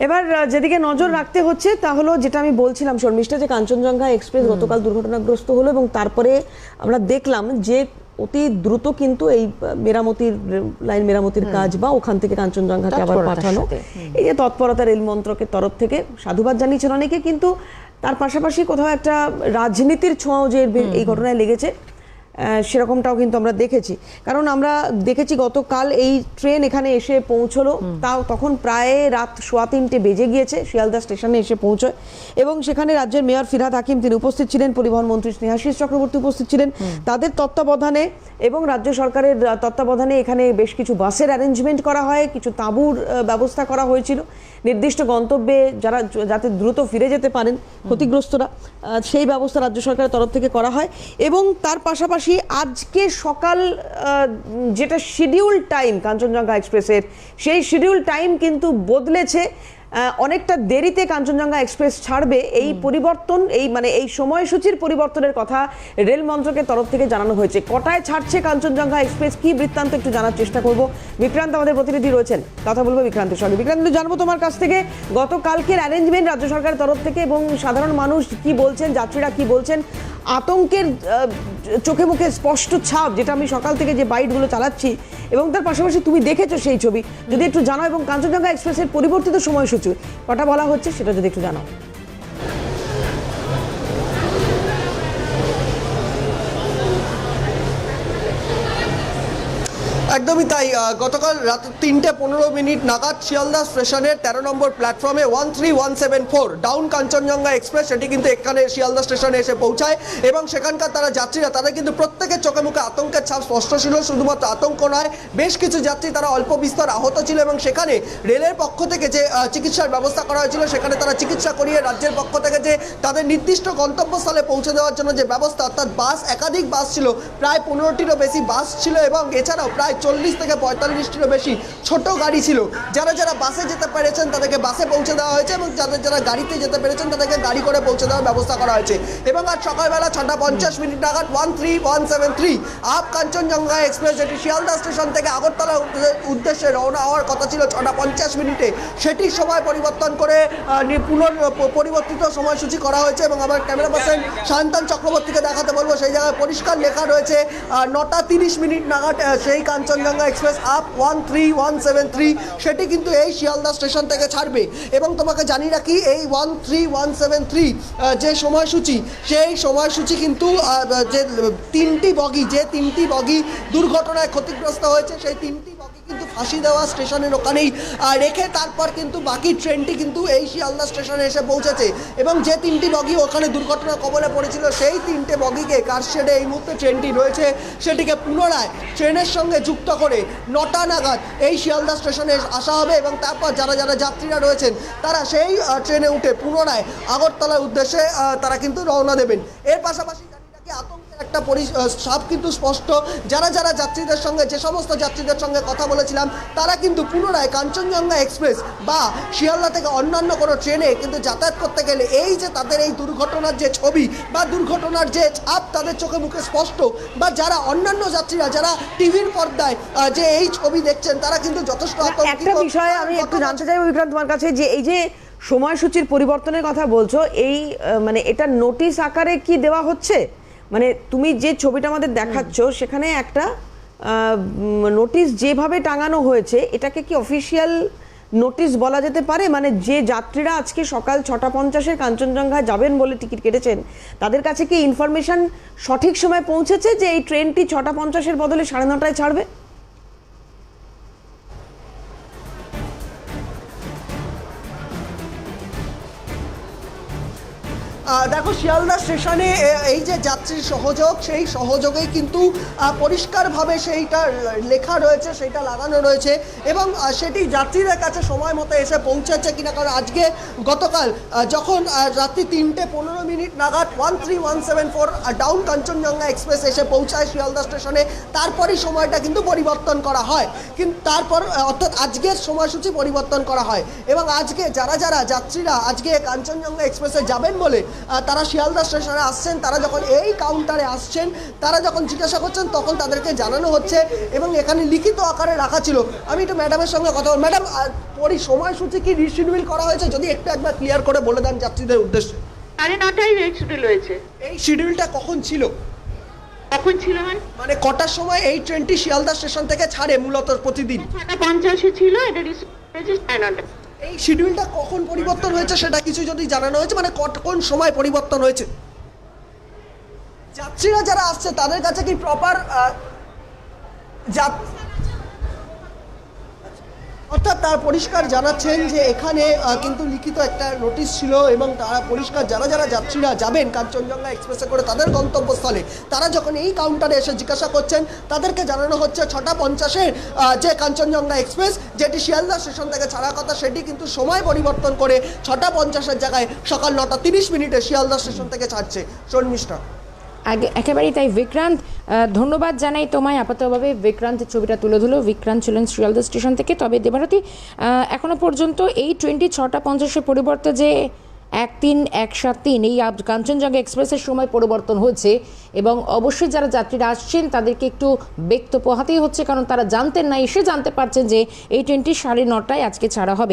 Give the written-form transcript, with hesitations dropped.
এবার যেদিকে নজর রাখতে হচ্ছে তা হলো যেটা আমি বলছিলাম শর্মিষ্ঠা, যে কাঞ্চনজঙ্ঘা এক্সপ্রেস গতকাল দুর্ঘটনাগ্রস্ত হলো এবং তারপরে আমরা দেখলাম যে অতি দ্রুত কিন্তু এই লাইন মেরামতির কাজ বা ওখান থেকে কাঞ্চনজঙ্ঘাকে আবার পাঠানো, এই যে তৎপরতা রেল মন্ত্রকের তরফ থেকে সাধুবাদ জানিয়েছেন অনেকে, কিন্তু তার পাশাপাশি কোথাও একটা রাজনীতির ছোঁয়াও যে এই ঘটনায় লেগেছে সেরকমটাও কিন্তু আমরা দেখেছি। কারণ আমরা দেখেছি গতকাল এই ট্রেন এখানে এসে পৌঁছলো, তাও তখন প্রায় রাত 3:15 বেজে গিয়েছে, শিয়ালদা স্টেশনে এসে পৌঁছয় এবং সেখানে রাজ্যের মেয়র ফিরহাদ হাকিম তিনি উপস্থিত ছিলেন, পরিবহন মন্ত্রী স্নেহাশিস চক্রবর্তী উপস্থিত ছিলেন, তাদের তত্ত্বাবধানে এবং রাজ্য সরকারের তত্ত্বাবধানে এখানে বেশ কিছু বাসের অ্যারেঞ্জমেন্ট করা হয়, কিছু তাঁবুর ব্যবস্থা করা হয়েছিল নির্দিষ্ট গন্তব্যে যাতে দ্রুত ফিরে যেতে পারেন ক্ষতিগ্রস্তরা, সেই ব্যবস্থা রাজ্য সরকারের তরফ থেকে করা হয়। এবং তার পাশাপাশি আজকে সকাল যেটা শিডিউল টাইম কাঞ্চনজঙ্ঘা এক্সপ্রেসের, সেই শিডিউল টাইম কিন্তু বদলেছে, অনেকটা দেরিতে কাঞ্চনজঙ্ঘা এক্সপ্রেস ছাড়বে। এই পরিবর্তন এই সময়সূচির পরিবর্তনের কথা রেল মন্ত্রকের তরফ থেকে জানানো হয়েছে। কটায় ছাড়ছে কাঞ্চনজঙ্ঘা এক্সপ্রেস, কি বৃত্তান্ত একটু জানার চেষ্টা করব। বিক্রান্ত আমাদের প্রতিনিধি রয়েছেন, কথা বলবো বিক্রান্তের সঙ্গে। বিক্রান্ত, জানবো তোমার কাছ থেকে গতকালকের অ্যারেঞ্জমেন্ট রাজ্য সরকারের তরফ থেকে এবং সাধারণ মানুষ কি বলছেন, যাত্রীরা কি বলছেন, আতঙ্কের চোখে মুখে স্পষ্ট ছাপ যেটা আমি সকাল থেকে যে বাইটগুলো চালাচ্ছি এবং তার পাশাপাশি তুমি দেখেছো সেই ছবি, যদি একটু জানাও, এবং কাঞ্চনজঙ্ঘা এক্সপ্রেসের পরিবর্তিত সময়সূচি কটা বলা হচ্ছে সেটা যদি একটু জানাও। একদমই তাই। গতকাল রাত 3:15 নাগাদ শিয়ালদা স্টেশনের 13 নম্বর প্ল্যাটফর্মে 13174 ডাউন কাঞ্চনজঙ্ঘা এক্সপ্রেস সেটি কিন্তু এখানে শিয়ালদা স্টেশনে এসে পৌঁছায় এবং সেখানকার যাত্রীরা তাদের কিন্তু প্রত্যেকের চোখে মুখে আতঙ্কের ছাপ স্পষ্ট ছিল। শুধুমাত্র আতঙ্ক নয়, বেশ কিছু যাত্রী তারা অল্প বিস্তর আহত ছিল এবং সেখানে রেলের পক্ষ থেকে যে চিকিৎসার ব্যবস্থা করা হয়েছিল সেখানে তারা চিকিৎসা করিয়ে রাজ্যের পক্ষ থেকে যে তাদের নির্দিষ্ট গন্তব্যস্থলে পৌঁছে দেওয়ার জন্য যে ব্যবস্থা, অর্থাৎ বাস, একাধিক বাস ছিল, প্রায় 15টিরও বেশি বাস ছিল এবং এছাড়াও প্রায় 40 থেকে 45টিরও বেশি ছোট গাড়ি ছিল। যারা বাসে যেতে পেরেছেন তাদেরকে বাসে পৌঁছে দেওয়া হয়েছে এবং যারা গাড়িতে যেতে পেরেছেন তাদেরকে গাড়ি করে পৌঁছে দেওয়ার ব্যবস্থা করা হয়েছে। এবং আজ সকালবেলা 6:50 নাগাদ 13173 আপ কাঞ্চনজঙ্ঘা এক্সপ্রেস, যেটি শিয়ালদা স্টেশন থেকে আগরতলা উদ্দেশ্যে রওনা হওয়ার কথা ছিল 6:50, সেটির সময় পরিবর্তন করে পরিবর্তিত সময়সূচি করা হয়েছে। এবং আমার ক্যামেরা পার্সন শান্তন চক্রবর্তীকে দেখাতে বলবো, সেই জায়গায় পরিষ্কার লেখা রয়েছে 9:30 নাগাদ সেই কাঞ্চনজঙ্ঘা এক্সপ্রেস আপ 13173 সেটি কিন্তু এই শিয়ালদা স্টেশন থেকে ছাড়বে। এবং তোমাকে জানিয়ে রাখি, এই 13173 যে সময়সূচি, সেই সময়সূচি কিন্তু যে তিনটি বগি দুর্ঘটনায় ক্ষতিগ্রস্ত হয়েছে, সেই তিনটি বগি কিন্তু ফাঁসি দেওয়া স্টেশনের ওখানেই রেখে তারপর কিন্তু বাকি ট্রেনটি কিন্তু এই শিয়ালদা স্টেশনে এসে পৌঁছেছে। এবং যে তিনটি বগি ওখানে দুর্ঘটনার কবলে পড়েছিল, সেই তিনটে বগিকে কারশেডে এই মুহূর্তে ট্রেনটি রয়েছে সেটিকে পুনরায় ট্রেনের সঙ্গে যুক্ত করে 9টা নাগাদ এই শিয়ালদা স্টেশনে আসা হবে এবং তারপর যারা যাত্রীরা রয়েছেন তারা সেই ট্রেনে উঠে পুনরায় আগরতলার উদ্দেশ্যে তারা কিন্তু রওনা দেবেন। এর পাশাপাশি আতঙ্কের একটা ছাপ কিন্তু স্পষ্ট। যারা যাত্রীদের সঙ্গে, যে সমস্ত যাত্রীদের সঙ্গে কথা বলেছিলাম, তারা কিন্তু পুনরায় কাঞ্চনজঙ্ঘা এক্সপ্রেস বা শিয়ালদা থেকে অন্যান্য কোনো ট্রেনে কিন্তু যাতায়াত করতে গেলে এই যে তাদের এই দুর্ঘটনার যে ছবি বা দুর্ঘটনার যে ছাপ তাদের চোখে মুখে স্পষ্ট, বা যারা অন্যান্য যাত্রীরা যারা টিভির পর্দায় যে এই ছবি দেখছেন তারা কিন্তু যথেষ্ট আতঙ্কিত। একটা বিষয়ে আমি একটু জানতে চাইবো বিক্রান্ত তোমার কাছে, যে এই যে সময়সূচির পরিবর্তনের কথা বলছো, এই এটা নোটিশ আকারে কি দেওয়া হচ্ছে? তুমি যে ছবিটা আমাদের দেখাচ্ছ সেখানে একটা নোটিশ যেভাবে টাঙানো হয়েছে, এটাকে কি অফিসিয়াল নোটিশ বলা যেতে পারে? যে যাত্রীরা আজকে সকাল 6:50 কাঞ্চনজঙ্ঘায় যাবেন বলে টিকিট কেটেছেন, তাদের কাছে কি ইনফরমেশন সঠিক সময় পৌঁছেছে যে এই ট্রেনটি 6:50 বদলে 9:30 ছাড়বে? দেখো, শিয়ালদা স্টেশনে এই যে যাত্রীর সহযোগ, সেই সহযোগেই কিন্তু পরিষ্কারভাবে সেইটা লেখা রয়েছে, সেইটা লাগানো রয়েছে এবং সেটি যাত্রীদের কাছে সময় মতো এসে পৌঁছাচ্ছে কিনা। কারণ আজকে গতকাল যখন রাত্রি 3:15 নাগাদ 13174 ডাউন কাঞ্চনজঙ্ঘা এক্সপ্রেস এসে পৌঁছায় শিয়ালদা স্টেশনে, তারপরই সময়টা কিন্তু পরিবর্তন করা হয়। কিন্তু তারপর অর্থাৎ আজকের সময়সূচি পরিবর্তন করা হয় এবং আজকে যারা যাত্রীরা আজকে কাঞ্চনজঙ্ঘা এক্সপ্রেসে যাবেন বলে তারা শিয়ালদা স্টেশনে আসছেন, তারা যখন এই কাউন্টারে আসছেন, তারা যখন জিজ্ঞাসা করছেন তখন তাদেরকে জানানো হচ্ছে এবং এখানে লিখিত আকারে রাখা ছিল। আমি একটু ম্যাডামের সঙ্গে কথা বল। ম্যাডাম, সময়সূচি কি রিশিডিউল করা হয়েছে, যদি একটু একবার ক্লিয়ার করে বলে দেন যাত্রীদের উদ্দেশ্যে। 9:30 রিশিডিউল হয়েছে। এই শিডিউলটা কখন ছিল? কখন ছিল মানে কটার সময় এই ট্রেনটি শিয়ালদা স্টেশন থেকে ছাড়ে মূলত প্রতিদিন? 7:50 ছিল, এটা রিশিডিউল হয়েছে 9:30। এই শিডিউলটা কখন পরিবর্তন হয়েছে সেটা কিছু যদি জানানো হয়েছে, মানে কোন সময় পরিবর্তন হয়েছে? যাত্রীরা যারা আসছে তাদের কাছে কি প্রপার অর্থাৎ তারা পরিষ্কার জানাচ্ছেন যে এখানে কিন্তু লিখিত একটা নোটিশ ছিল এবং তারা পরিষ্কার যারা যাত্রীরা যাবেন কাঞ্চনজঙ্ঘা এক্সপ্রেসে করে তাদের গন্তব্যস্থলে, তারা যখন এই কাউন্টারে এসে জিজ্ঞাসা করছেন তাদেরকে জানানো হচ্ছে 6:50-এর যে কাঞ্চনজঙ্ঘা এক্সপ্রেস যেটি শিয়ালদা স্টেশন থেকে ছাড়ার কথা সেটি কিন্তু সময় পরিবর্তন করে 6:50-এর জায়গায় সকাল 9:30 শিয়ালদা স্টেশন থেকে ছাড়ছে। শর্মিষ্ঠা। একেবারেই তাই বিক্রান্ত, ধন্যবাদ জানাই তোমায়। আপাতভাবে বিক্রান্ত ছবিটা তুলে ধরলো। বিক্রান্ত ছিলেন শিয়ালদা স্টেশন থেকে। তবে দেবারতী, এখনো পর্যন্ত এই ট্রেনটি 6:50-এর পরিবর্তে যে 1-3-1-7-3 এই কাঞ্চনজঙ্ঘা এক্সপ্রেসের সময় পরিবর্তন হয়েছে এবং অবশ্যই যারা যাত্রীরা আসছেন তাদেরকে একটু বেগ তো পোহাতেই হচ্ছে, কারণ তারা জানতেন না, এসে জানতে পারছেন যে এই ট্রেনটি 9:30 আজকে ছাড়া হবে।